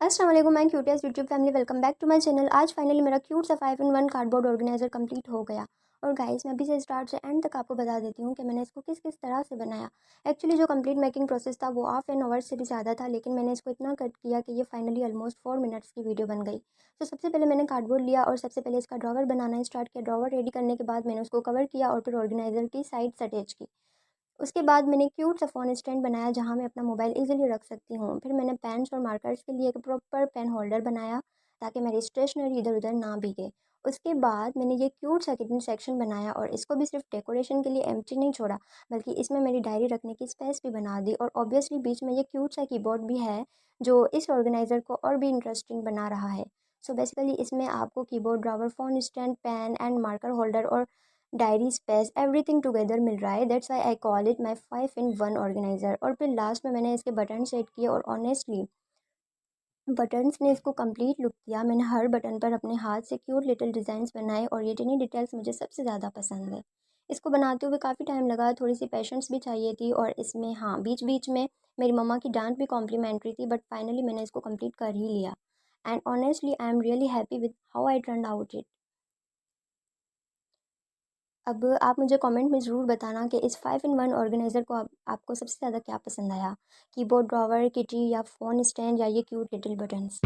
अस्सलाम वालेकुम, मैं cutest YouTube family, welcome back to my channel. आज फाइनली मेरा क्यूट सा 5 in 1 कार्डबोर्ड ऑर्गेनाइज़र कंप्लीट हो गया। और गाइस, मैं अभी से स्टार्ट से एंड तक आपको बता देती हूँ कि मैंने इसको किस किस तरह से बनाया। एक्चुअली जो कंप्लीट मेकिंग प्रोसेस था वो हाफ एन आवर से भी ज़्यादा था, लेकिन मैंने इसको इतना कट किया कि ये फाइनली ऑलमोस्ट 4 मिनट्स की वीडियो बन गई। तो सबसे पहले मैंने कार्डबोर्ड लिया और सबसे पहले इसका ड्रॉवर बनाना स्टार्ट किया। ड्रॉवर रेडी करने के बाद मैंने उसको कवर किया और फिर ऑर्गेनाइज़र की साइड्स अटैच की। उसके बाद मैंने क्यूट सा फ़ोन स्टैंड बनाया जहाँ मैं अपना मोबाइल इजीली रख सकती हूँ। फिर मैंने पेन्स और मार्कर्स के लिए एक प्रॉपर पेन होल्डर बनाया ताकि मेरी स्टेशनरी इधर उधर ना भीगे। उसके बाद मैंने ये क्यूट सा किचन सेक्शन बनाया और इसको भी सिर्फ डेकोरेशन के लिए एम्प्टी नहीं छोड़ा, बल्कि इसमें मेरी डायरी रखने की स्पेस भी बना दी। और ऑब्वियसली बीच में ये क्यूट सा कीबोर्ड भी है जो इस ऑर्गेनाइज़र को और भी इंटरेस्टिंग बना रहा है। सो बेसिकली इसमें आपको keyboard, drawer, phone stand, pen and marker holder और डायरी स्पेस एवरीथिंग टुगेदर मिल रहा है। That's why I call it my 5 in 1 organiser. और फिर लास्ट में मैंने इसके बटन सेट किए और ऑनेस्टली बटन्स ने इसको कंप्लीट लुक दिया। मैंने हर बटन पर अपने हाथ से क्यूट लिटिल डिज़ाइंस बनाए और ये टिनी डिटेल्स मुझे सबसे ज़्यादा पसंद है। इसको बनाते हुए काफ़ी टाइम लगा, थोड़ी सी पेशेंस भी चाहिए थी। और इसमें हाँ, बीच बीच में मेरी मम्मा की डांट भी कॉम्प्लीमेंट्री थी, बट फाइनली मैंने इसको कंप्लीट कर ही लिया। And honestly I am really happy with how I turn out it. अब आप मुझे कमेंट में ज़रूर बताना कि इस 5 in 1 ऑर्गेनाइज़र को आपको सबसे ज़्यादा क्या पसंद आया, कीबोर्ड, ड्रॉवर, किटी या फ़ोन स्टैंड या ये क्यूट लिटिल बटन्स।